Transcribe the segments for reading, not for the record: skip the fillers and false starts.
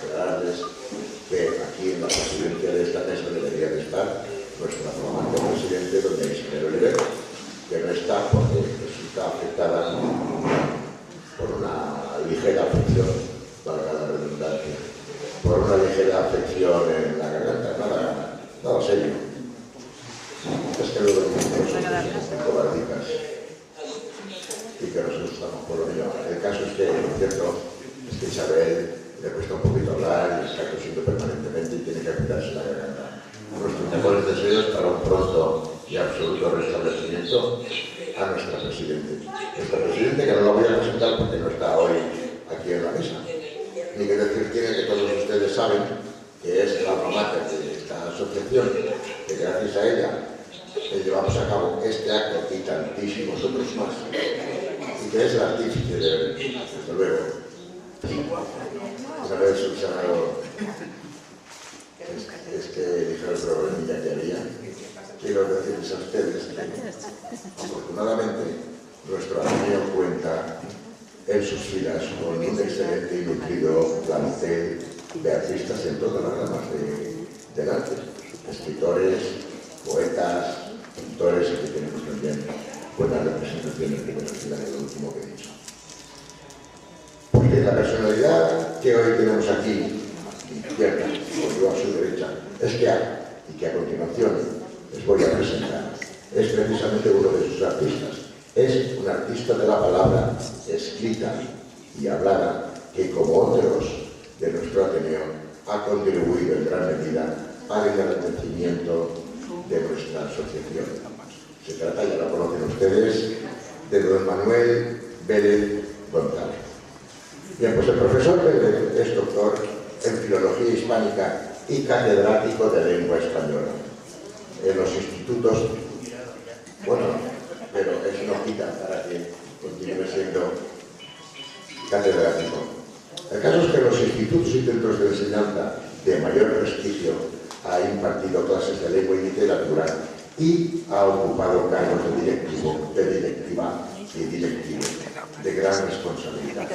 señalarles que aquí en la presidencia de esta mesa debería de estar nuestra flamante presidente, doña Isabel Oliver, que no está porque resulta afectada por una ligera afección, valga la redundancia, por una ligera afección en la garganta, nada serio. Es que luego nosotros somos cobardicas y que nos gustamos por lo mío. El caso es que, lo cierto, es que Isabel le cuesta un poquito hablar y está tosiendo permanentemente y tiene que cuidarse la garganta. Nuestros mejores deseos para un pronto y absoluto restablecimiento a nuestra presidente. Nuestra presidente, que no la voy a presentar porque no está hoy aquí en la mesa. Ni que decir tiene que todos ustedes saben que es la mamata de esta asociación, que gracias a ella llevamos a cabo este acto y tantísimos otros más, y que es el artífice desde luego, una vez subsanado este ligero problemilla que había. Quiero decirles a ustedes que afortunadamente nuestro ateneo cuenta en sus filas con un excelente y nutrido plantel de artistas en todas las ramas del arte, escritores, poetas, pintores, y que tenemos también buenas representaciones de Venezuela, en lo último que he dicho. Porque la personalidad que hoy tenemos aquí, izquierda, o yo a su derecha, es que y que a continuación les voy a presentar, es precisamente uno de sus artistas. Es un artista de la palabra escrita y hablada que, como otros de nuestro Ateneo, ha contribuido en gran medida al engrandecimiento de nuestra asociación. Se trata, ya lo conocen ustedes, de don Manuel Vélez González. Bien, pues el profesor Vélez es doctor en Filología Hispánica y catedrático de Lengua Española en los institutos, bueno, pero eso no quita para que continúe siendo catedrático. El caso es que en los institutos y centros de enseñanza de mayor prestigio ha impartido clases de lengua y literatura y ha ocupado cargos de directiva y directivo de gran responsabilidad.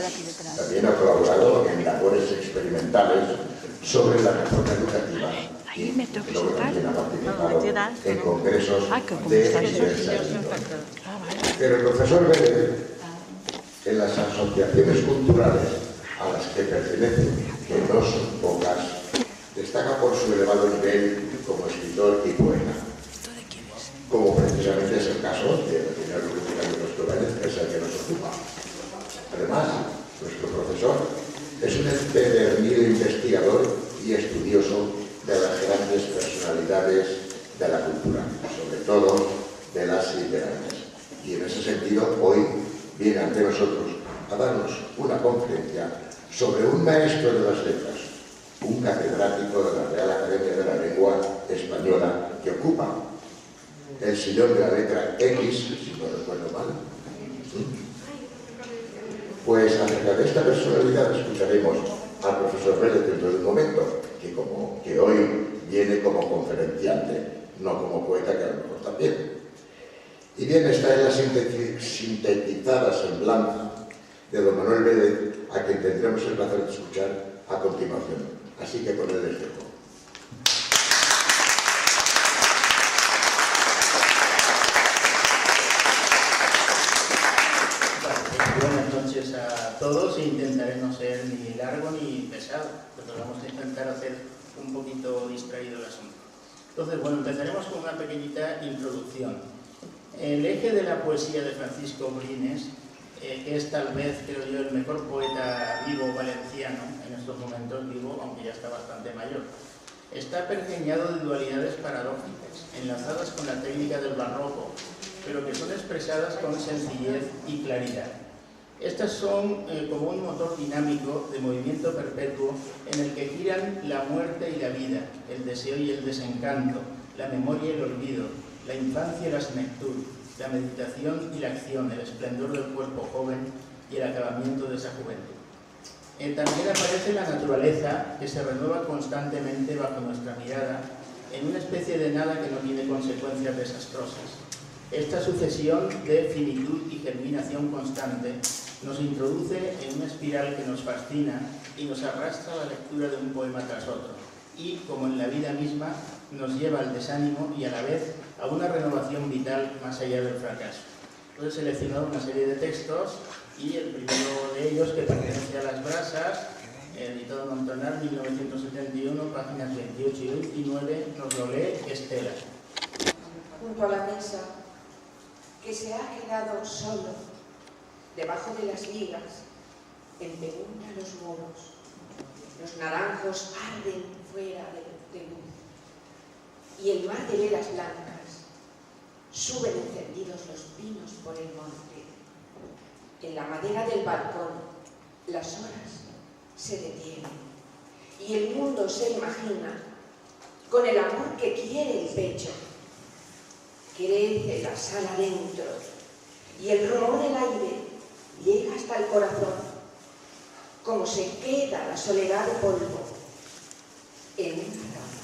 También ha colaborado en labores experimentales sobre la reforma educativa y luego también ha participado en congresos de diversa índole. Pero el profesor Vélez, en las asociaciones culturales a las que pertenece, que no son pocas, destaca por su elevado nivel como escritor y poeta, como precisamente es el caso de la primera biblioteca de nuestro Vélez, que es el que nos ocupa. Además, nuestro profesor es un empedernido investigador y estudioso de las grandes personalidades de la cultura, sobre todo de las literarias. Y en ese sentido, hoy viene ante nosotros a darnos una conferencia sobre un maestro de las letras, un catedrático de la Real Academia de la Lengua Española, que ocupa el sillón de la letra X, si no recuerdo mal. Pues acerca de esta personalidad escucharemos al profesor Vélez dentro de un momento, que hoy viene como conferenciante, no como poeta, que a lo mejor también. Y bien, esta es la sintetizada semblanza de don Manuel Vélez, a quien tendremos el placer de escuchar a continuación. Así que con él les dejo. Buenas noches a todos. Intentaré no ser ni largo ni pesado, pero vamos a intentar hacer un poquito distraído el asunto. Entonces, bueno, empezaremos con una pequeñita introducción. El eje de la poesía de Francisco Brines, que es tal vez, creo yo, el mejor poeta vivo valenciano en estos momentos vivo, aunque ya está bastante mayor, está pergeñado de dualidades paradójicas, enlazadas con la técnica del barroco, pero que son expresadas con sencillez y claridad. Estas son como un motor dinámico de movimiento perpetuo en el que giran la muerte y la vida, el deseo y el desencanto, la memoria y el olvido, la infancia y la senectud, la meditación y la acción, el esplendor del cuerpo joven y el acabamiento de esa juventud. También aparece la naturaleza, que se renueva constantemente bajo nuestra mirada, en una especie de nada que no tiene consecuencias desastrosas. Esta sucesión de finitud y germinación constante nos introduce en una espiral que nos fascina y nos arrastra a la lectura de un poema tras otro. Y, como en la vida misma, nos lleva al desánimo y a la vez a una renovación vital más allá del fracaso. Entonces he seleccionado una serie de textos y el primero de ellos, que pertenece a Las brasas, editado en Montonar, 1971, páginas 28 y 29, nos lo lee Estela. Junto a la mesa, que se ha quedado solo, debajo de las vigas, en penumbra los muros, los naranjos arden fuera de luz, y el mar de velas blancas suben encendidos los pinos por el monte. En la madera del balcón las horas se detienen y el mundo se imagina con el amor que quiere el pecho. Crece la sal adentro y el rumor del aire llega hasta el corazón, como se queda la soledad de polvo en una rama.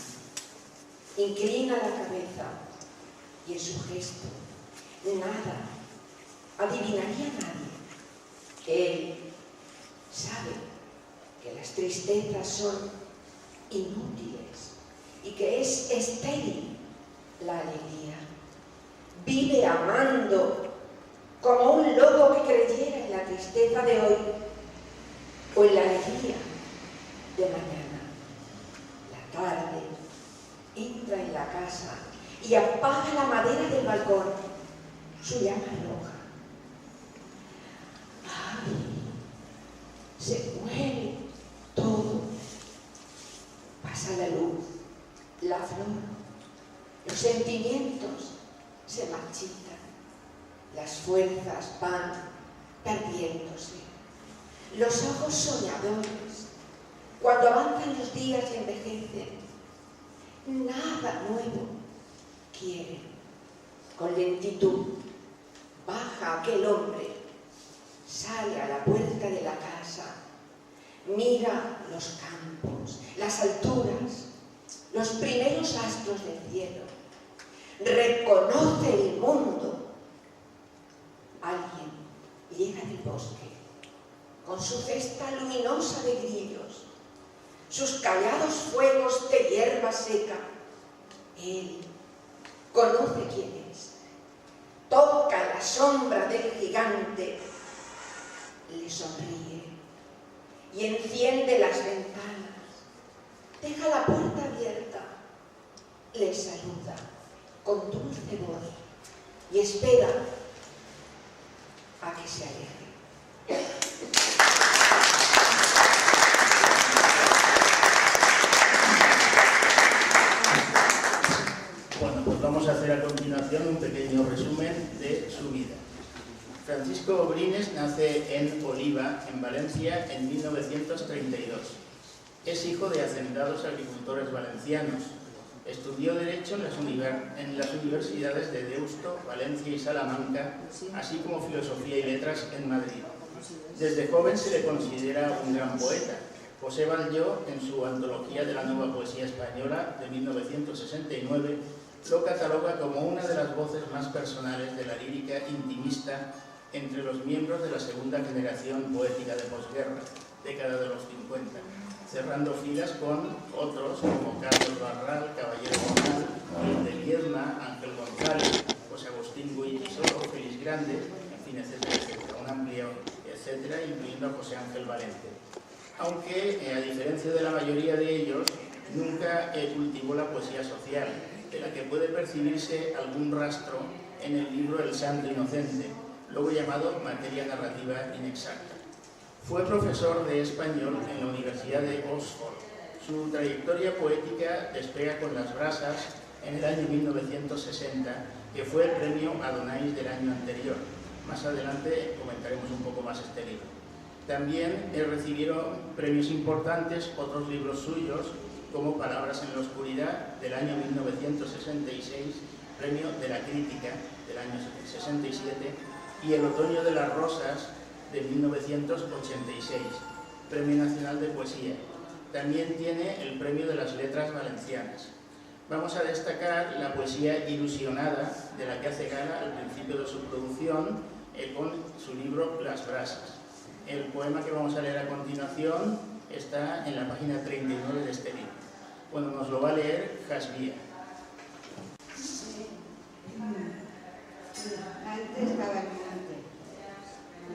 Inclina la cabeza y en su gesto nada, adivinaría nadie. Él sabe que las tristezas son inútiles y que es estéril la alegría. Vive amando como un lobo que creyera en la tristeza de hoy o en la alegría de mañana. La tarde entra en la casa y apaga la madera del balcón, su llama roja. ¡Ay! Se muere todo. Pasa la luz, la flor, los sentimientos se marchitan, las fuerzas van perdiéndose. Los ojos soñadores, cuando avanzan los días y envejecen, nada nuevo quieren. Con lentitud baja aquel hombre, sale a la puerta de la casa, mira los campos, las alturas, los primeros astros del cielo, reconoce el mundo. Alguien llega del bosque con su cesta luminosa de grillos, sus callados fuegos de hierba seca. Él conoce quién es, toca la sombra del gigante, le sonríe y enciende las ventanas, deja la puerta abierta, le saluda con dulce voz y espera a que se aleje. Bueno, pues vamos a hacer a continuación un pequeño resumen de su vida. Francisco Brines nace en Oliva, en Valencia, en 1932. Es hijo de hacendados agricultores valencianos. Estudió Derecho en las universidades de Deusto, Valencia y Salamanca, así como Filosofía y Letras en Madrid. Desde joven se le considera un gran poeta. José Batlló, en su Antología de la Nueva Poesía Española de 1969, lo cataloga como una de las voces más personales de la lírica intimista entre los miembros de la segunda generación poética de posguerra, década de los 50, cerrando filas con otros como Carlos Barral, Caballero Bonal, de Ledesma, Ángel González, José Agustín Guillisoro, Félix Grande, en fin, etcétera, etcétera, un amplio etcétera, incluyendo a José Ángel Valente. Aunque, a diferencia de la mayoría de ellos, nunca cultivó la poesía social, de la que puede percibirse algún rastro en el libro El Santo Inocente, luego llamado Materia Narrativa Inexacta. Fue profesor de español en la Universidad de Oxford. Su trayectoria poética despega con Las brasas en el año 1960, que fue el premio Adonais del año anterior. Más adelante comentaremos un poco más este libro. También recibieron premios importantes otros libros suyos, como Palabras en la oscuridad, del año 1966, Premio de la Crítica, del año 67, y El otoño de las rosas, de 1986, Premio Nacional de Poesía. También tiene el Premio de las Letras Valencianas. Vamos a destacar la poesía ilusionada, de la que hace gala al principio de su producción, con su libro Las brasas. El poema que vamos a leer a continuación está en la página 39 de este libro. Bueno, nos lo va a leer Hasbía. Antes estaba el monte.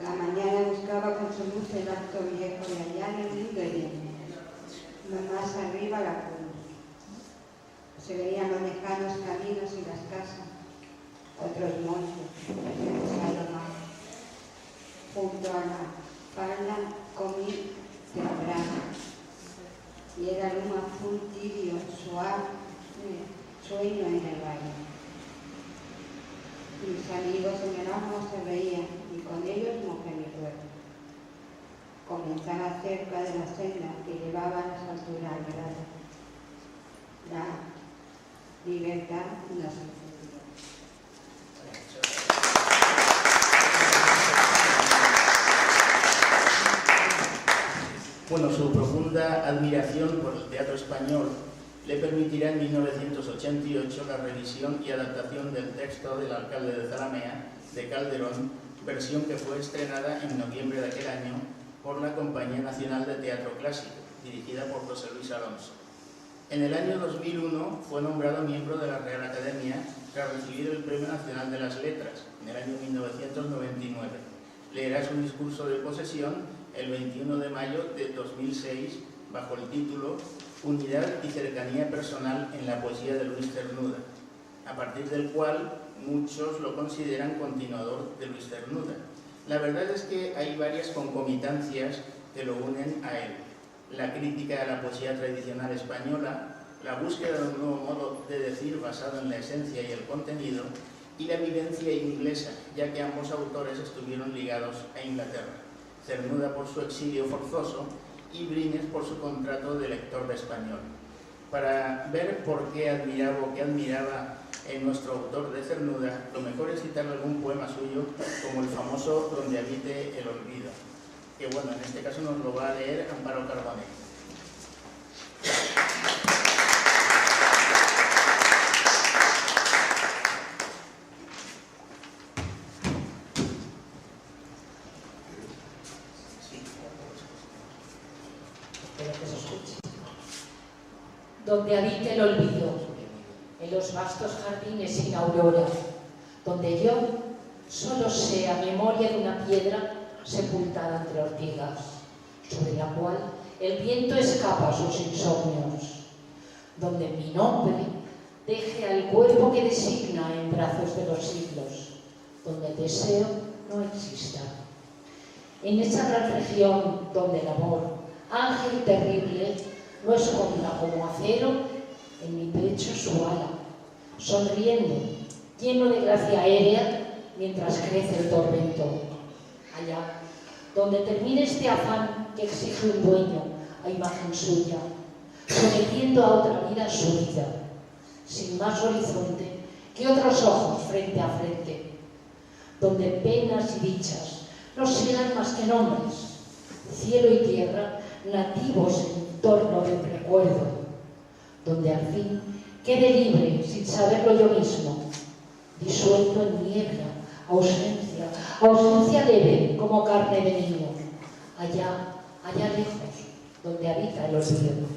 La mañana buscaba con su luz el acto viejo de allá en el mundo lleno. Más arriba la cruz. Se veían los lejanos caminos y las casas. Otros montes, junto a la pala comí temprano. Y era el humo azul tibio, suave, sueño en el valle. Mis amigos en el agua se reían y con ellos mojé mi cuerpo. Comenzaba cerca de la senda que llevaba a las alturas gradas. La libertad no se encendió. Bueno, su profunda admiración por el teatro español le permitirá en 1988 la revisión y adaptación del texto del alcalde de Zalamea, de Calderón, versión que fue estrenada en noviembre de aquel año por la Compañía Nacional de Teatro Clásico, dirigida por José Luis Alonso. En el año 2001 fue nombrado miembro de la Real Academia tras recibir el Premio Nacional de las Letras en el año 1999. Leerá su discurso de posesión el 21 de mayo de 2006 bajo el título Unidad y cercanía personal en la poesía de Luis Cernuda, a partir del cual muchos lo consideran continuador de Luis Cernuda. La verdad es que hay varias concomitancias que lo unen a él. La crítica a la poesía tradicional española, la búsqueda de un nuevo modo de decir basado en la esencia y el contenido, y la vivencia inglesa, ya que ambos autores estuvieron ligados a Inglaterra. Cernuda por su exilio forzoso y Brines por su contrato de lector de español. Para ver por qué admiraba o qué admiraba en nuestro autor de Cernuda, lo mejor es citar algún poema suyo, como el famoso Donde habite el olvido, que bueno, en este caso nos lo va a leer Amparo Carbonell. Donde habite el olvido, en los vastos jardines sin aurora, donde yo solo sea memoria de una piedra sepultada entre ortigas, sobre la cual el viento escapa sus insomnios, donde mi nombre deje al cuerpo que designa en brazos de los siglos, donde el deseo no exista. En esa gran región donde el amor, ángel terrible, no esconda como acero en mi pecho su ala, sonriendo, lleno de gracia aérea, mientras crece el tormento. Allá, donde termine este afán que exige un dueño a imagen suya, sometiendo a otra vida su vida, sin más horizonte que otros ojos frente a frente, donde penas y dichas no sean más que nombres, cielo y tierra nativos en torno de un recuerdo, donde al fin quede libre sin saberlo yo mismo, disuelto en niebla, ausencia leve como carne de niño, allá lejos, donde habita el olvido.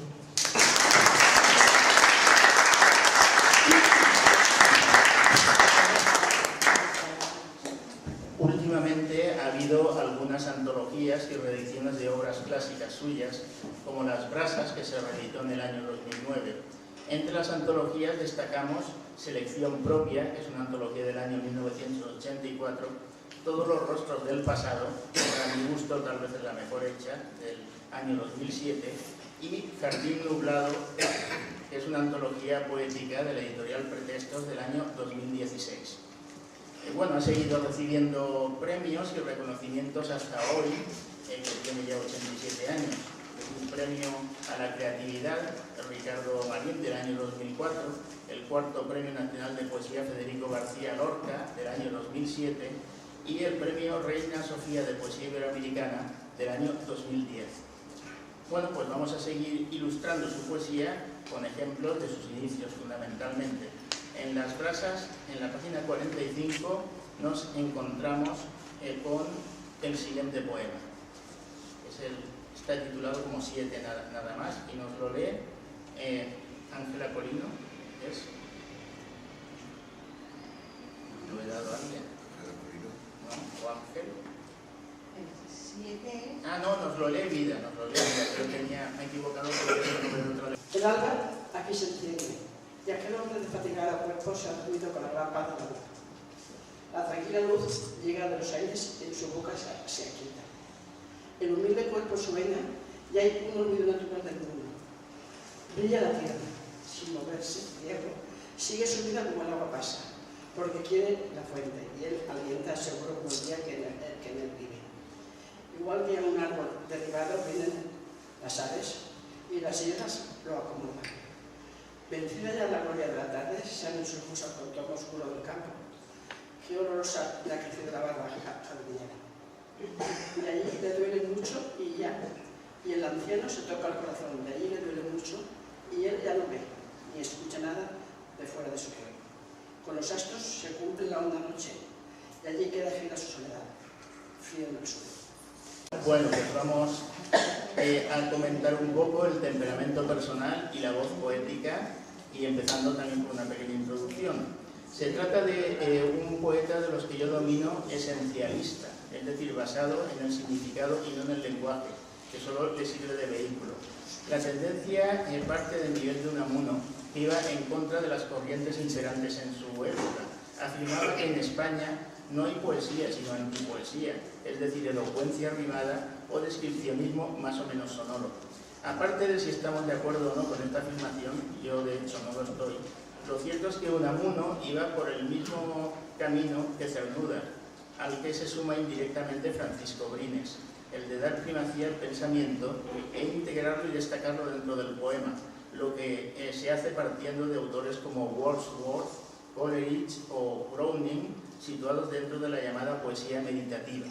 Últimamente ha habido algunas antologías y reediciones de obras clásicas suyas, como Las Brasas, que se reeditó en el año 2009. Entre las antologías destacamos Selección Propia, que es una antología del año 1984, Todos los rostros del pasado, que para mi gusto tal vez es la mejor hecha, del año 2007, y Jardín Nublado, que es una antología poética de la editorial Pretextos del año 2016. Bueno, ha seguido recibiendo premios y reconocimientos hasta hoy, que tiene ya 87 años. Un premio a la creatividad, Ricardo Marín, del año 2004, el cuarto Premio Nacional de Poesía Federico García Lorca, del año 2007, y el Premio Reina Sofía de Poesía Iberoamericana, del año 2010. Bueno, pues vamos a seguir ilustrando su poesía con ejemplos de sus inicios, fundamentalmente. En Las Brasas, en la página 45, nos encontramos con el siguiente poema. Es el está titulado como 7 nada más, y nos lo lee Ángela Colino. ¿Es? ¿Lo he dado a alguien? ¿No? ¿O Ángel? Ah, no, nos lo lee Vida, nos lo lee Vida. Yo me he equivocado porque es el nombre de otro. El alma aquí se enciende, y aquel hombre desfatigado cuerpo se ha dormido con la gran paz de la luz. La tranquila luz llega de los aires y en su boca se aquieta. El humilde cuerpo sueña y hay un olvido natural del mundo. Brilla la tierra, sin moverse, ciego, sigue su vida como el agua pasa, porque quiere la fuente y él alienta seguro como el día que en él vive. Igual que a un árbol derribado vienen las aves y las hierbas lo acomodan. Vencida ya la gloria de la tarde, salen sus musas con tono oscuro del campo. Qué olorosa le ha crecido la barba jardinera. Y allí le duele mucho y ya. Y el anciano se toca el corazón, de allí le duele mucho y él ya no ve, ni escucha nada de fuera de su reino. Con los astros se cumple la honda noche y allí queda fija su soledad, frío en el suelo. Bueno, pues vamos a comentar un poco el temperamento personal y la voz poética, y empezando también por una pequeña introducción. Se trata de un poeta de los que yo domino esencialista, es decir, basado en el significado y no en el lenguaje, que solo le sirve de vehículo. La tendencia parte del nivel de Unamuno, que iba en contra de las corrientes imperantes en su época. Afirmaba que en España no hay poesía, sino antipoesía, es decir, elocuencia rimada o descripcionismo más o menos sonoro. Aparte de si estamos de acuerdo o no con esta afirmación, yo de hecho no lo estoy, lo cierto es que Unamuno iba por el mismo camino que Cernuda, al que se suma indirectamente Francisco Brines, el de dar primacía al pensamiento e integrarlo y destacarlo dentro del poema, lo que se hace partiendo de autores como Wordsworth, Coleridge o Browning, situados dentro de la llamada poesía meditativa.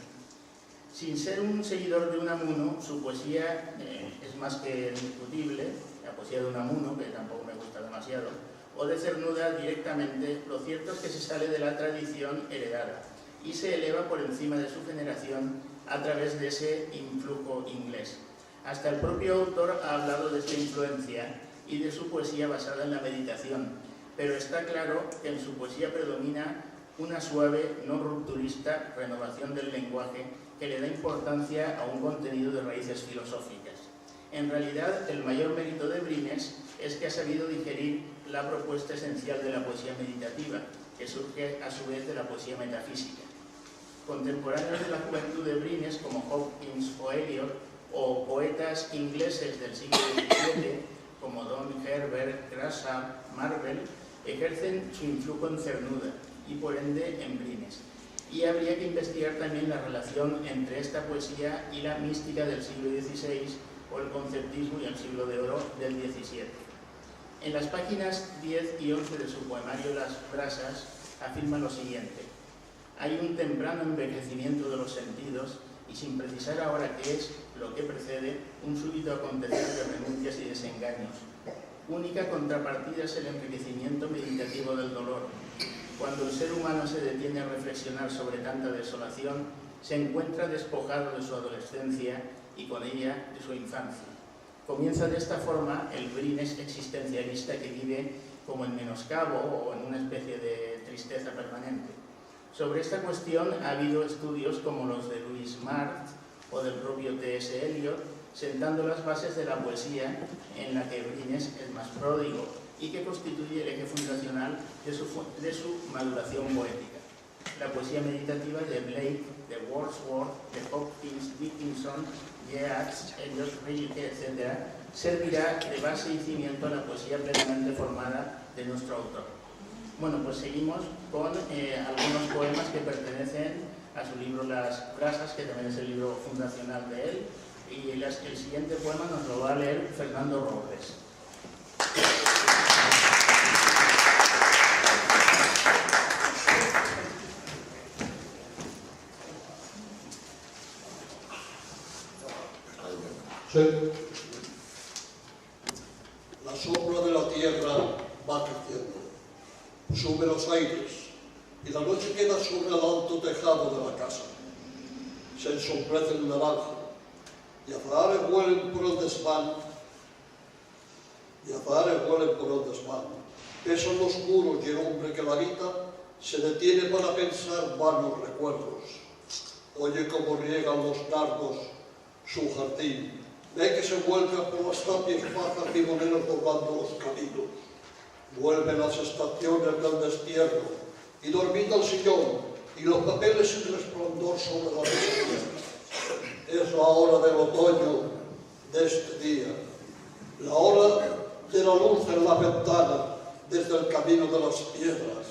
Sin ser un seguidor de Unamuno, su poesía es más que discutible, la poesía de Unamuno, que tampoco me gusta demasiado, o de Cernuda directamente. Lo cierto es que se sale de la tradición heredada y se eleva por encima de su generación a través de ese influjo inglés. Hasta el propio autor ha hablado de esta influencia y de su poesía basada en la meditación, pero está claro que en su poesía predomina una suave, no rupturista renovación del lenguaje que le da importancia a un contenido de raíces filosóficas. En realidad, el mayor mérito de Brines es que ha sabido digerir la propuesta esencial de la poesía meditativa, que surge a su vez de la poesía metafísica. Contemporáneos de la juventud de Brines, como Hopkins o Eliot, o poetas ingleses del siglo XVII, como Don Herbert, Grasham, Marvell, ejercen su influjo en Cernuda y por ende en Brines. Y habría que investigar también la relación entre esta poesía y la mística del siglo XVI o el conceptismo y el siglo de oro del XVII. En las páginas 10 y 11 de su poemario Las brasas afirma lo siguiente: hay un temprano envejecimiento de los sentidos y sin precisar ahora qué es lo que precede, un súbito acontecer de renuncias y desengaños. Única contrapartida es el enriquecimiento meditativo del dolor. Cuando el ser humano se detiene a reflexionar sobre tanta desolación, se encuentra despojado de su adolescencia y con ella de su infancia. Comienza de esta forma el Brines existencialista que vive como en menoscabo o en una especie de tristeza permanente. Sobre esta cuestión ha habido estudios como los de Louis Marx o del propio T.S. Eliot, sentando las bases de la poesía en la que Brines es más pródigo y que constituye el eje fundacional de su maduración poética. La poesía meditativa de Blake, de Wordsworth, de Hopkins, Dickinson, Yeats, Eliot, Rilke, etc., servirá de base y cimiento a la poesía plenamente formada de nuestro autor. Bueno, pues seguimos con algunos poemas que pertenecen a su libro Las brasas, que también es el libro fundacional de él, y el siguiente poema nos lo va a leer Fernando Robles. La sombra de la tierra va creciendo, sube los aires y la noche queda sobre el alto tejado de la casa. Se ensombrece el naranjo, y azahares huelen por el desván, Pesan los muros y el hombre que la habita se detiene para pensar vanos recuerdos. Oye cómo riegan los nardos su jardín, ve que se vuelca por las tapias bajas limoneras doblando los caminos. Vuelven las estaciones del destierro y dormita el sillón y los papeles sin resplandor sobre la mesa. Es la hora del otoño de este día, la hora de la luz en la ventana desde el camino de las piedras.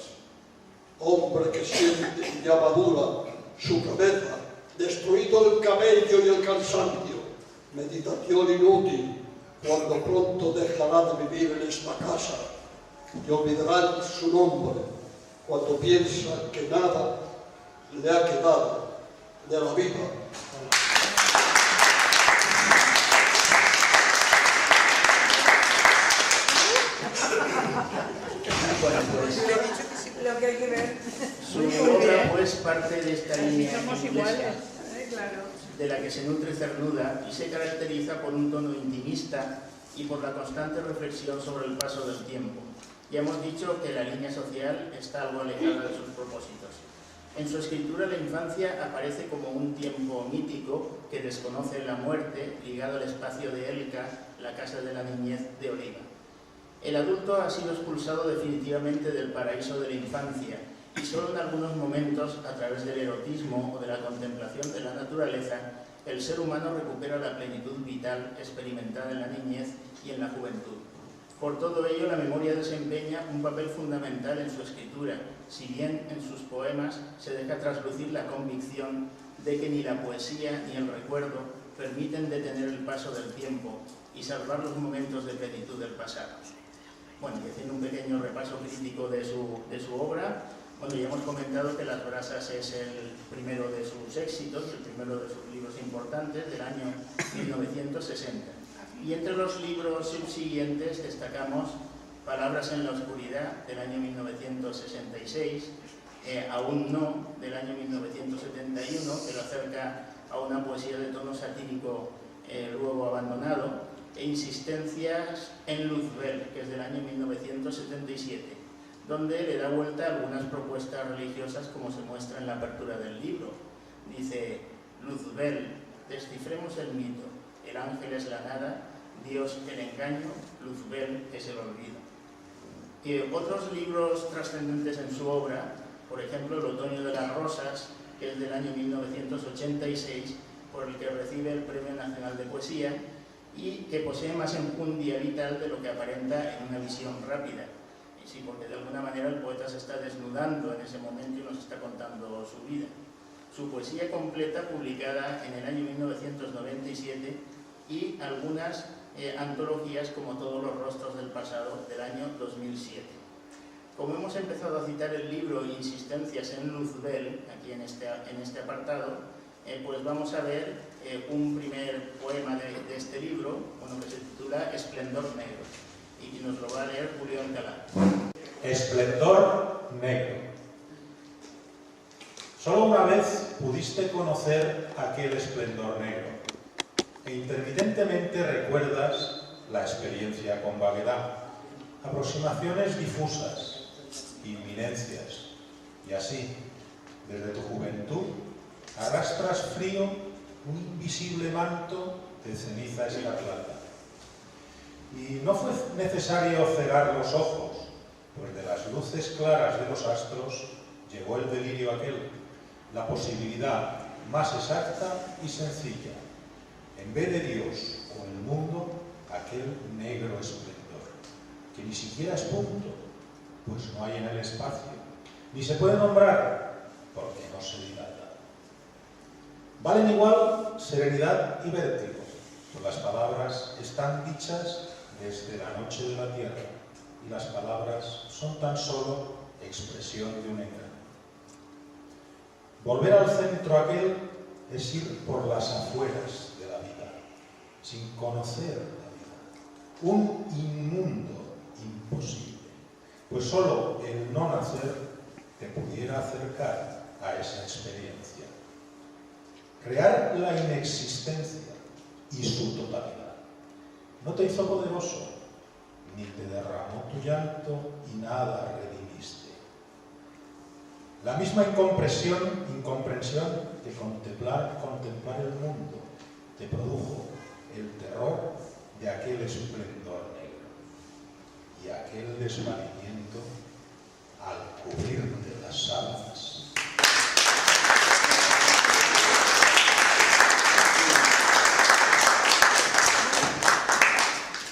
Hombre que siente y ya madura su cabeza, destruido el cabello y el cansancio, meditación inútil, cuando pronto dejará de vivir en esta casa y olvidará su nombre cuando piensa que nada le ha quedado de la vida. Bueno, pues lo que hay que ver. su obra pues parte de esta línea Somos inglesa, iguales, claro. de la que se nutre Cernuda y se caracteriza por un tono intimista y por la constante reflexión sobre el paso del tiempo. Ya hemos dicho que la línea social está algo alejada de sus propósitos. En su escritura la infancia aparece como un tiempo mítico que desconoce la muerte, ligado al espacio de Elca, la casa de la niñez de Oliva. El adulto ha sido expulsado definitivamente del paraíso de la infancia y solo en algunos momentos, a través del erotismo o de la contemplación de la naturaleza, el ser humano recupera la plenitud vital experimentada en la niñez y en la juventud. Por todo ello, la memoria desempeña un papel fundamental en su escritura, si bien en sus poemas se deja traslucir la convicción de que ni la poesía ni el recuerdo permiten detener el paso del tiempo y salvar los momentos de plenitud del pasado. Bueno, y haciendo un pequeño repaso crítico de su obra, bueno, ya hemos comentado que Las brasas es el primero de sus éxitos, el primero de sus libros importantes del año 1960. Y entre los libros subsiguientes destacamos Palabras en la oscuridad del año 1966, Aún no del año 1971, que lo acerca a una poesía de tono satírico luego abandonado, e Insistencias en Luzbel, que es del año 1977, donde le da vuelta a algunas propuestas religiosas como se muestra en la apertura del libro. Dice: Luzbel, descifremos el mito, el ángel es la nada, Dios el engaño, Luzbel es el olvido. Y otros libros trascendentes en su obra, por ejemplo El otoño de las rosas, que es del año 1986, por el que recibe el Premio Nacional de Poesía, y que posee más enjundia vital de lo que aparenta en una visión rápida. Y sí, porque de alguna manera el poeta se está desnudando en ese momento y nos está contando su vida. Su poesía completa, publicada en el año 1997, y algunas antologías como Todos los rostros del pasado, del año 2007. Como hemos empezado a citar el libro Insistencias en Luzbel, aquí en este apartado, pues vamos a ver un primer poema de este libro, uno que se titula Esplendor Negro, y nos lo va a leer Julio Alcalá. Esplendor negro. Solo una vez pudiste conocer aquel esplendor negro, e intermitentemente recuerdas la experiencia con vaguedad, aproximaciones difusas, inminencias, y así, desde tu juventud, arrastras frío un invisible manto de ceniza escarlata. Y no fue necesario cegar los ojos, pues de las luces claras de los astros llegó el delirio aquel, la posibilidad más exacta y sencilla. En vez de Dios o el mundo, aquel negro esplendor, que ni siquiera es punto, pues no hay en el espacio, ni se puede nombrar, porque no se dilata. Valen igual serenidad y vértigo, pues las palabras están dichas desde la noche de la tierra, y las palabras son tan solo expresión de un engaño. Volver al centro aquel es ir por las afueras de la vida, sin conocer la vida. Un inmundo imposible, pues solo el no nacer te pudiera acercar a esa experiencia. Crear la inexistencia y su totalidad. No te hizo poderoso, ni te derramó tu llanto y nada redimiste. La misma incomprensión de contemplar el mundo te produjo el terror de aquel esplendor negro y aquel desvanecimiento al cubrirte las sábanas.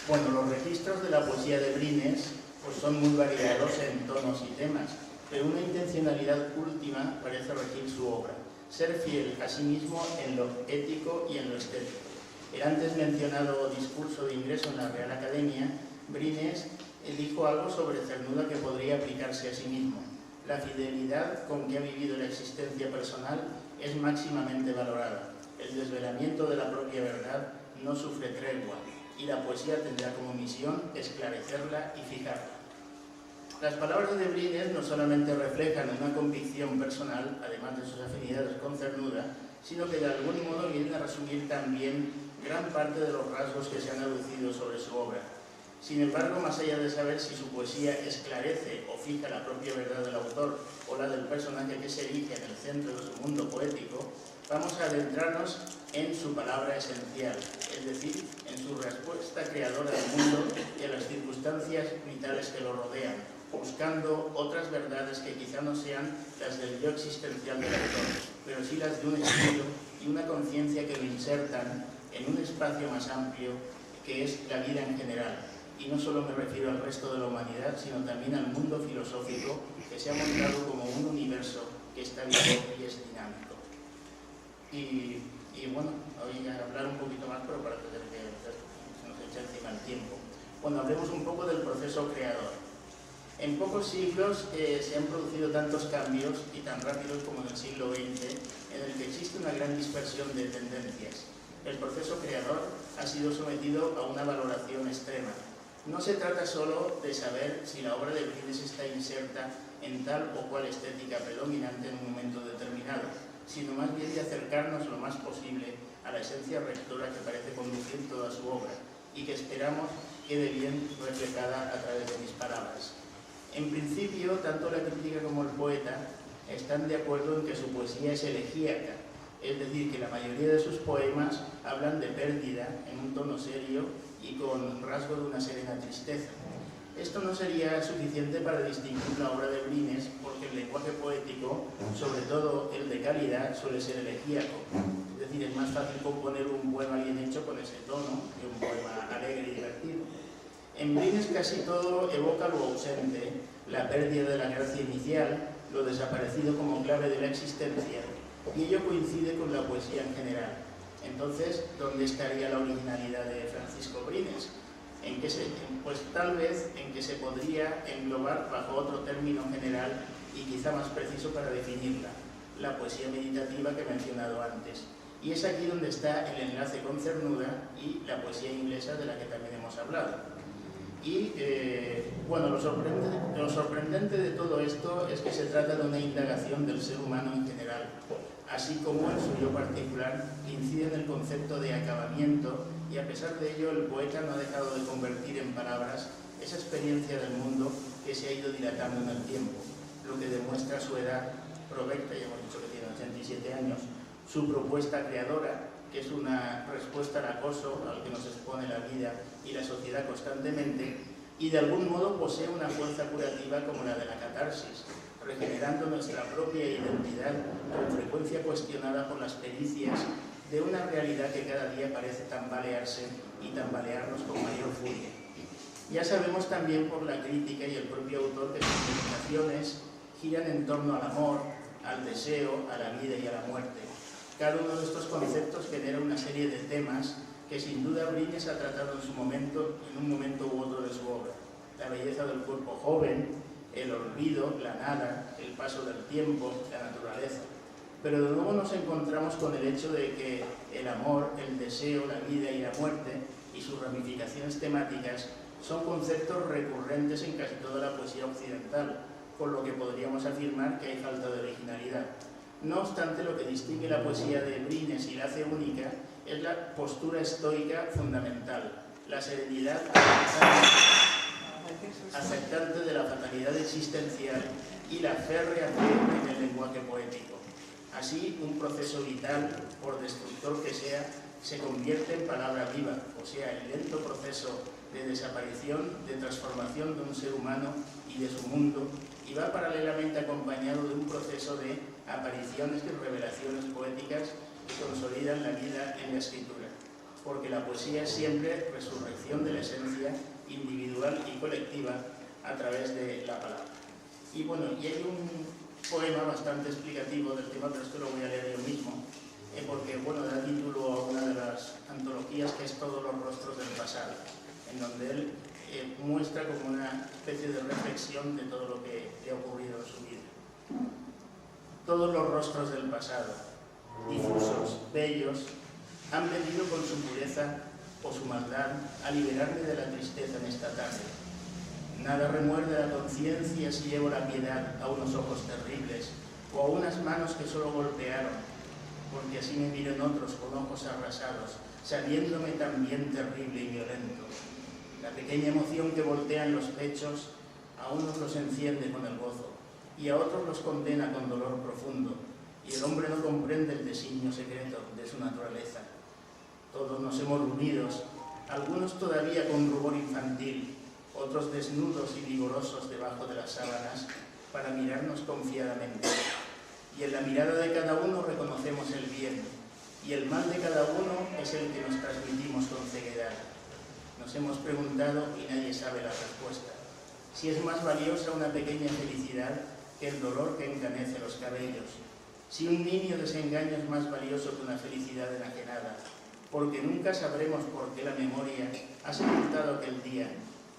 Bueno, los registros de la poesía de Brines pues son muy variados en tonos y temas, pero una intencionalidad última parece regir su obra: ser fiel a sí mismo en lo ético y en lo estético. El antes mencionado discurso de ingreso en la Real Academia, Brines dijo algo sobre Cernuda que podría aplicarse a sí mismo. La fidelidad con que ha vivido la existencia personal es máximamente valorada. El desvelamiento de la propia verdad no sufre tregua, y la poesía tendrá como misión esclarecerla y fijarla. Las palabras de Brines no solamente reflejan una convicción personal, además de sus afinidades con Cernuda, sino que de algún modo vienen a resumir también gran parte de los rasgos que se han aducido sobre su obra. Sin embargo, más allá de saber si su poesía esclarece o fija la propia verdad del autor o la del personaje que se erige en el centro de su mundo poético, vamos a adentrarnos en su palabra esencial, es decir, en su respuesta creadora al mundo y a las circunstancias vitales que lo rodean, buscando otras verdades que quizá no sean las del yo existencial del autor, pero sí las de un estilo y una conciencia que lo insertan en un espacio más amplio que es la vida en general. Y no solo me refiero al resto de la humanidad, sino también al mundo filosófico que se ha mostrado como un universo que está vivo y es dinámico. Y bueno, voy a hablar un poquito más, pero para tener que se nos echa encima el tiempo. Bueno, hablemos un poco del proceso creador. En pocos siglos se han producido tantos cambios y tan rápidos como en el siglo XX, en el que existe una gran dispersión de tendencias. El proceso creador ha sido sometido a una valoración extrema. No se trata solo de saber si la obra de Brines está inserta en tal o cual estética predominante en un momento determinado, sino más bien de acercarnos lo más posible a la esencia rectora que parece conducir toda su obra y que esperamos quede bien reflejada a través de mis palabras. En principio, tanto la crítica como el poeta están de acuerdo en que su poesía es elegíaca, es decir, que la mayoría de sus poemas hablan de pérdida en un tono serio y con rasgo de una serena tristeza. Esto no sería suficiente para distinguir la obra de Brines, porque el lenguaje poético, sobre todo el de calidad, suele ser elegíaco. Es decir, es más fácil componer un poema bien hecho con ese tono que un poema alegre y divertido. En Brines casi todo evoca lo ausente, la pérdida de la gracia inicial, lo desaparecido como clave de la existencia, y ello coincide con la poesía en general. Entonces, ¿dónde estaría la originalidad de Francisco Brines? Pues tal vez en que se podría englobar bajo otro término general y quizá más preciso para definirla, la poesía meditativa que he mencionado antes. Y es aquí donde está el enlace con Cernuda y la poesía inglesa de la que también hemos hablado. Y bueno, lo sorprendente de todo esto es que se trata de una indagación del ser humano en general, así como el suyo particular, que incide en el concepto de acabamiento, y a pesar de ello el poeta no ha dejado de convertir en palabras esa experiencia del mundo que se ha ido dilatando en el tiempo, lo que demuestra su edad provecta, ya hemos dicho que tiene 87 años, su propuesta creadora, que es una respuesta al acoso al que nos expone la vida y la sociedad constantemente, y de algún modo posee una fuerza curativa como la de la catarsis, regenerando nuestra propia identidad, con frecuencia cuestionada por las pericias de una realidad que cada día parece tambalearse y tambalearnos con mayor furia. Ya sabemos también por la crítica y el propio autor que sus meditaciones giran en torno al amor, al deseo, a la vida y a la muerte. Cada uno de estos conceptos genera una serie de temas que sin duda Brines ha tratado en un momento u otro de su obra. La belleza del cuerpo joven, el olvido, la nada, el paso del tiempo, la naturaleza. Pero de nuevo nos encontramos con el hecho de que el amor, el deseo, la vida y la muerte y sus ramificaciones temáticas son conceptos recurrentes en casi toda la poesía occidental, por lo que podríamos afirmar que hay falta de originalidad. No obstante, lo que distingue la poesía de Brines y la hace única es la postura estoica fundamental, la serenidad aceptante de la fatalidad existencial y la férrea fe en el lenguaje poético. Así, un proceso vital, por destructor que sea, se convierte en palabra viva, o sea, el lento proceso de desaparición, de transformación de un ser humano y de su mundo, y va paralelamente acompañado de un proceso de apariciones y revelaciones poéticas que consolidan la vida en la escritura, porque la poesía es siempre resurrección de la esencia individual y colectiva a través de la palabra. Y bueno, y hay un poema bastante explicativo del tema, pero esto lo voy a leer yo mismo, porque bueno, da título a una de las antologías que es Todos los rostros del pasado, en donde él muestra como una especie de reflexión de todo lo que le ha ocurrido en su vida. Todos los rostros del pasado, difusos, bellos, han venido con su pureza o su maldad a liberarme de la tristeza en esta tarde. Nada remuerde la conciencia si llevo la piedad a unos ojos terribles o a unas manos que solo golpearon, porque así me miran otros con ojos arrasados, sabiéndome también terrible y violento. La pequeña emoción que voltea en los pechos a unos los enciende con el gozo y a otros los condena con dolor profundo, y el hombre no comprende el designio secreto de su naturaleza. Todos nos hemos unidos, algunos todavía con rubor infantil, otros desnudos y vigorosos debajo de las sábanas, para mirarnos confiadamente. Y en la mirada de cada uno reconocemos el bien, y el mal de cada uno es el que nos transmitimos con ceguedad. Nos hemos preguntado y nadie sabe la respuesta. Si es más valiosa una pequeña felicidad que el dolor que encanece los cabellos. Si un niño desengaño es más valioso que una felicidad enajenada, porque nunca sabremos por qué la memoria ha sepultado aquel día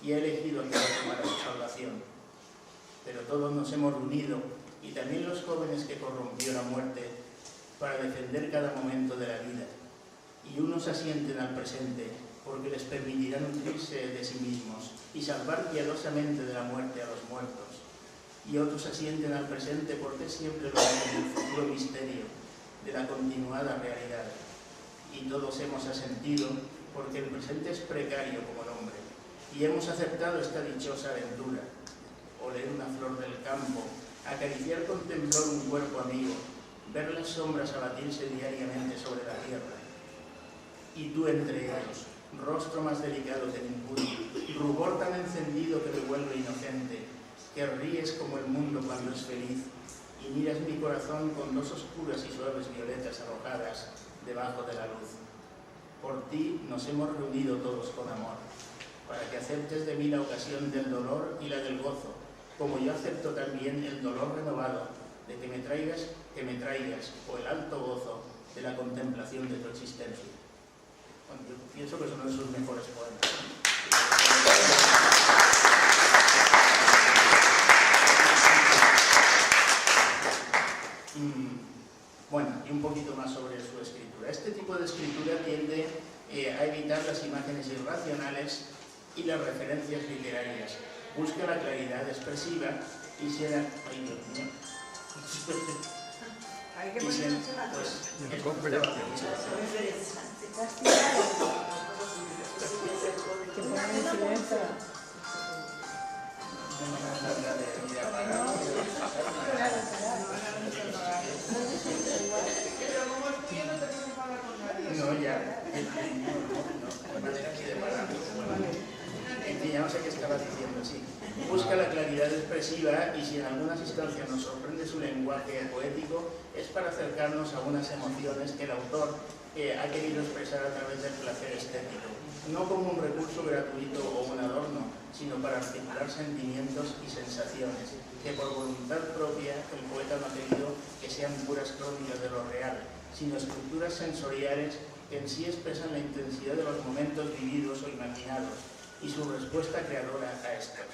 y ha elegido aquel otro para su salvación. Pero todos nos hemos unido, y también los jóvenes que corrompió la muerte, para defender cada momento de la vida. Y unos asienten al presente, porque les permitirá nutrirse de sí mismos y salvar piadosamente de la muerte a los muertos. Y otros asienten al presente porque siempre lo hacen el futuro misterio de la continuada realidad. Y todos hemos asentido porque el presente es precario como el hombre, y hemos aceptado esta dichosa aventura: oler una flor del campo, acariciar con temblor un cuerpo amigo, ver las sombras abatirse diariamente sobre la tierra. Y tú entre ellos, rostro más delicado que ninguno, rubor tan encendido que me vuelve inocente, que ríes como el mundo cuando es feliz, y miras mi corazón con dos oscuras y suaves violetas arrojadas debajo de la luz. Por ti nos hemos reunido todos con amor, para que aceptes de mí la ocasión del dolor y la del gozo, como yo acepto también el dolor renovado de que me traigas, o el alto gozo de la contemplación de tu existencia. Bueno, yo pienso que es uno de sus mejores poemas. Bueno, y un poquito más sobre su escritura. Este tipo de escritura tiende a evitar las imágenes irracionales y las referencias literarias. Busca la claridad expresiva y se da... Ay, Dios mío. Hay que ponerse la No, ya. No, manera aquí de parar. En fin, ya no sé qué estaba diciendo, sí. Busca la claridad expresiva y si en algunas instancias nos sorprende su lenguaje poético, es para acercarnos a unas emociones que el autor ha querido expresar a través del placer estético. No como un recurso gratuito o un adorno, sino para articular sentimientos y sensaciones, que por voluntad propia el poeta no ha querido que sean puras crónicas de lo real, sino estructuras sensoriales que en sí expresan la intensidad de los momentos vividos o imaginados y su respuesta creadora a estos.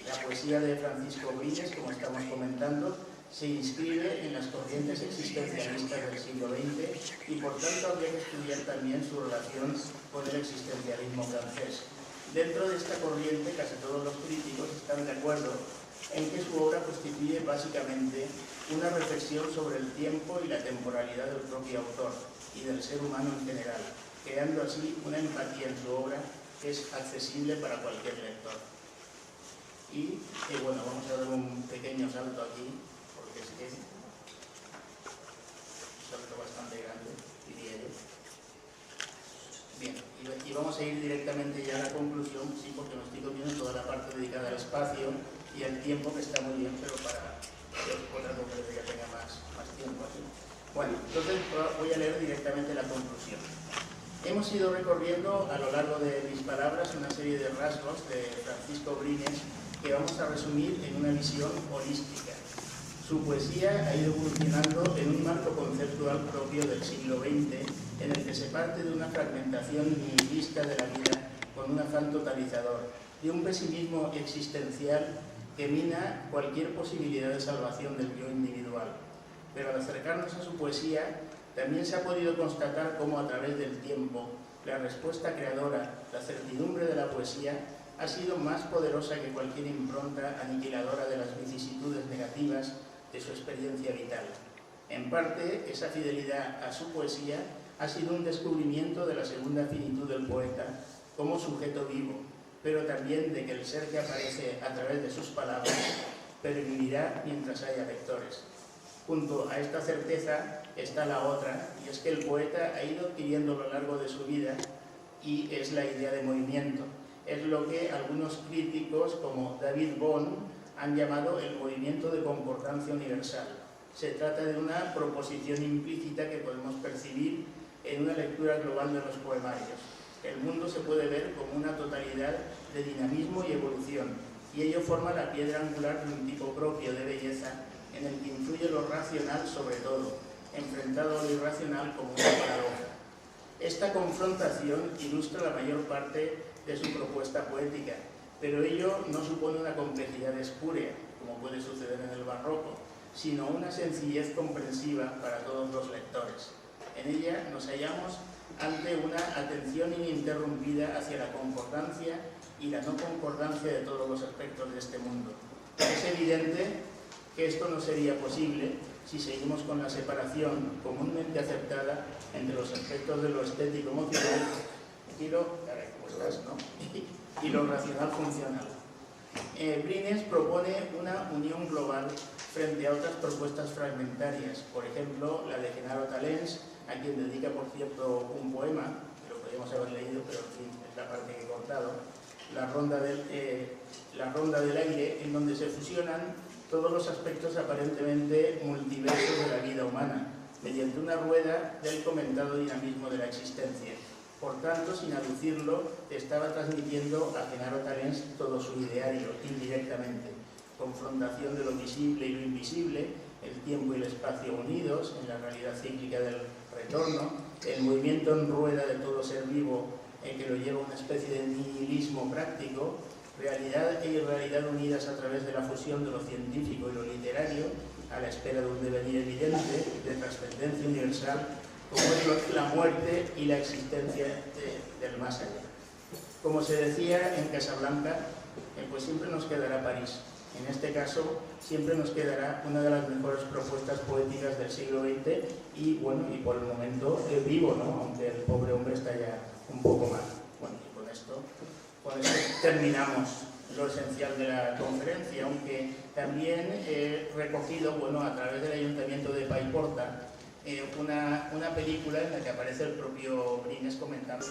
La poesía de Francisco Briñas, como estamos comentando, se inscribe en las corrientes existencialistas del siglo XX y por tanto habría que estudiar también su relación con el existencialismo francés. Dentro de esta corriente casi todos los críticos están de acuerdo en que su obra constituye básicamente una reflexión sobre el tiempo y la temporalidad del propio autor y del ser humano en general, creando así una empatía en su obra que es accesible para cualquier lector. Y bueno, vamos a dar un pequeño salto aquí, porque es que es un salto bastante grande, diría yo. Bien, y vamos a ir directamente ya a la conclusión, sí, porque me estoy comiendo toda la parte dedicada al espacio y al tiempo, que está muy bien, pero para otra conferencia que tenga más tiempo aquí. Bueno, entonces voy a leer directamente la conclusión. Hemos ido recorriendo a lo largo de mis palabras una serie de rasgos de Francisco Brines que vamos a resumir en una visión holística. Su poesía ha ido evolucionando en un marco conceptual propio del siglo XX, en el que se parte de una fragmentación nihilista de la vida con un afán totalizador, de un pesimismo existencial que mina cualquier posibilidad de salvación del yo individual. Pero al acercarnos a su poesía, también se ha podido constatar cómo a través del tiempo, la respuesta creadora, la certidumbre de la poesía, ha sido más poderosa que cualquier impronta aniquiladora de las vicisitudes negativas de su experiencia vital. En parte, esa fidelidad a su poesía ha sido un descubrimiento de la segunda finitud del poeta como sujeto vivo, pero también de que el ser que aparece a través de sus palabras pervivirá mientras haya lectores. Junto a esta certeza está la otra, y es que el poeta ha ido adquiriendo a lo largo de su vida, y es la idea de movimiento. Es lo que algunos críticos, como David Bohm, han llamado el movimiento de concordancia universal. Se trata de una proposición implícita que podemos percibir en una lectura global de los poemarios. El mundo se puede ver como una totalidad de dinamismo y evolución, y ello forma la piedra angular de un tipo propio de belleza en el que influye lo racional sobre todo, enfrentado a lo irracional como una paradoja. Esta confrontación ilustra la mayor parte de su propuesta poética, pero ello no supone una complejidad espúrea, como puede suceder en el barroco, sino una sencillez comprensiva para todos los lectores. En ella nos hallamos ante una atención ininterrumpida hacia la concordancia y la no concordancia de todos los aspectos de este mundo. Es evidente que esto no sería posible si seguimos con la separación comúnmente aceptada entre los aspectos de lo estético emocional y lo racional funcional. Brines propone una unión global frente a otras propuestas fragmentarias, por ejemplo la de Genaro Talens, a quien dedica por cierto un poema, que lo podríamos haber leído, pero en fin, es la parte que he cortado, la ronda del aire, en donde se fusionan todos los aspectos aparentemente multiversos de la vida humana, mediante una rueda del comentado dinamismo de la existencia. Por tanto, sin aducirlo, estaba transmitiendo a Genaro Talens todo su ideario, indirectamente. Confrontación de lo visible y lo invisible, el tiempo y el espacio unidos, en la realidad cíclica del retorno, el movimiento en rueda de todo ser vivo, en que lo lleva una especie de nihilismo práctico, realidad e irrealidad unidas a través de la fusión de lo científico y lo literario, a la espera de un devenir evidente, de trascendencia universal, como es la muerte y la existencia del más allá. Como se decía en Casablanca, pues siempre nos quedará París. En este caso, siempre nos quedará una de las mejores propuestas poéticas del siglo XX y, bueno, y por el momento vivo, ¿no? Aunque el pobre hombre está ya un poco mal. Bueno, y con esto terminamos lo esencial de la conferencia, aunque también he recogido, bueno, a través del Ayuntamiento de Paiporta, una película en la que aparece el propio Brines comentando.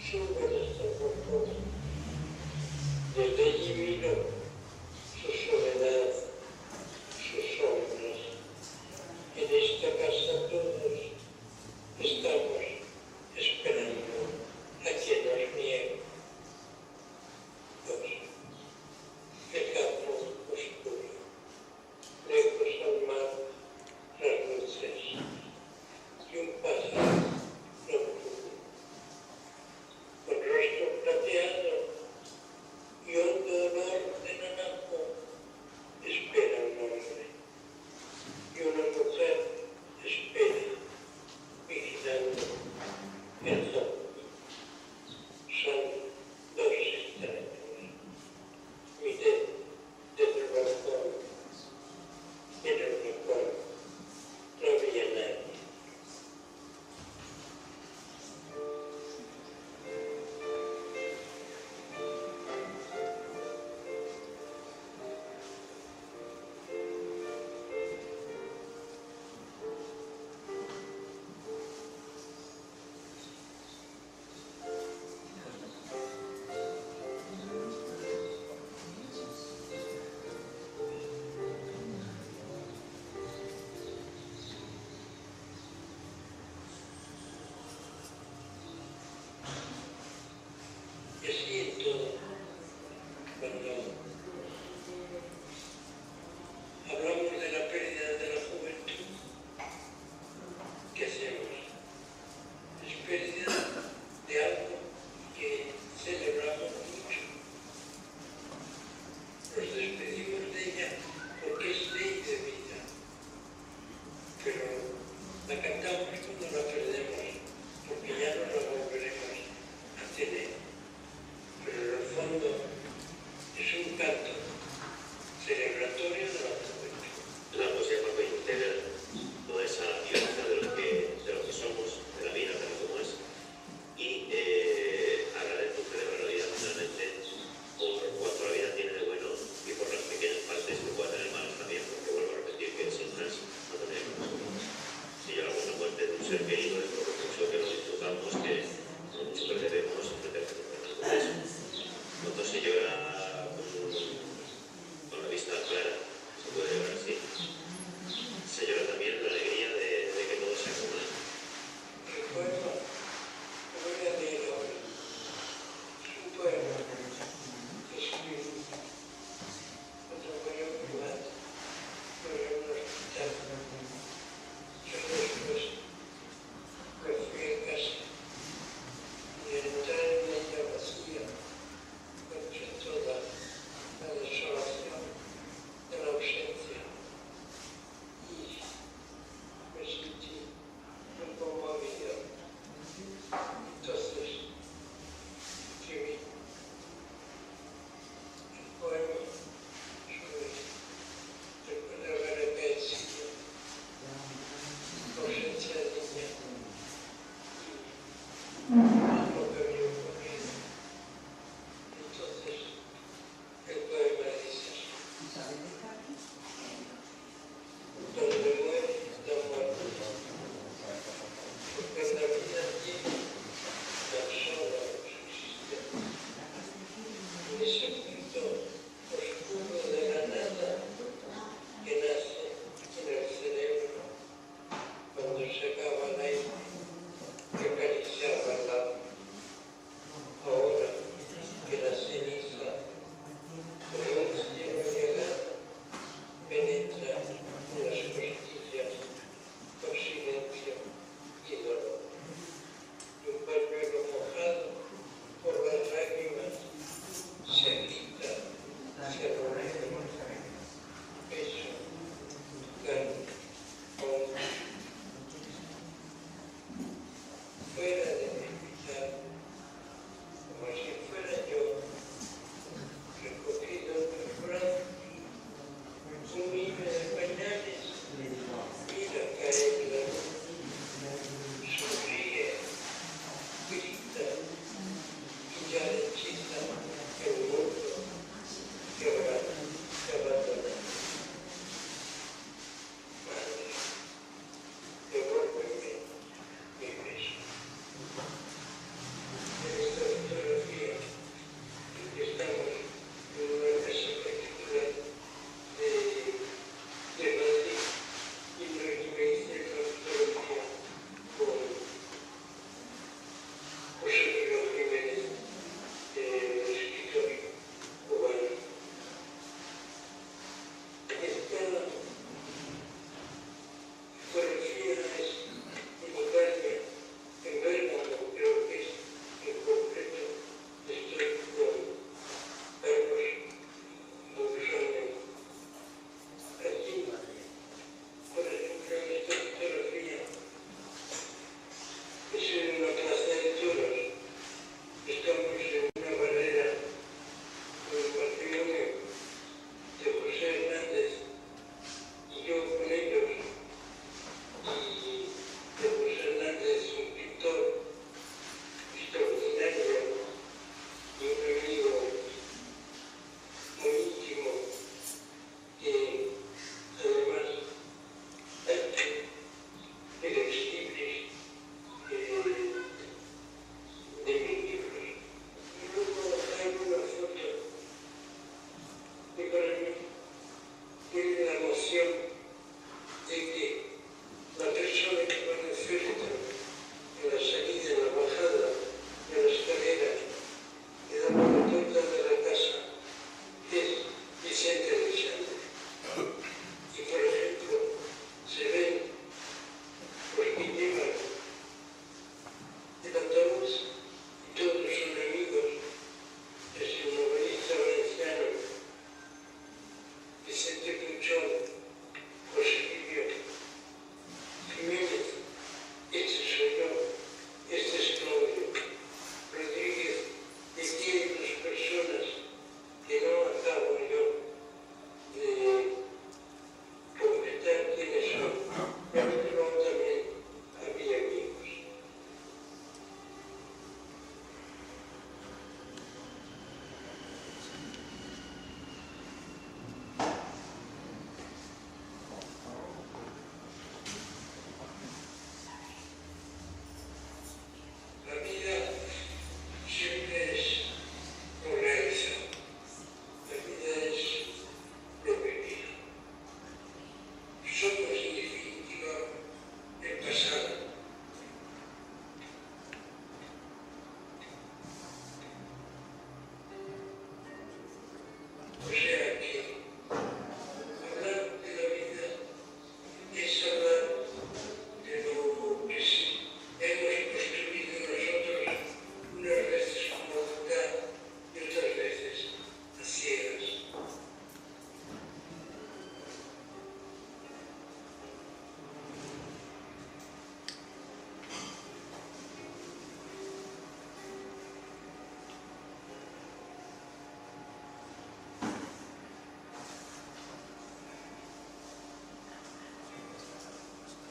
sube hasta el balcón. Desde allí miro su soledad, sus sombras. En esta casa todos estamos esperando a quien nos niegue. El campo oscuro, lejos al mar, las luces y un pájaro nocturno, con rostro plateado y hondo olor de naranjo, espera un hombre y una mujer espera, vigilando el campo. Son dos extraños. Miré desde el balcón, en el balcón no había nadie.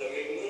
la misma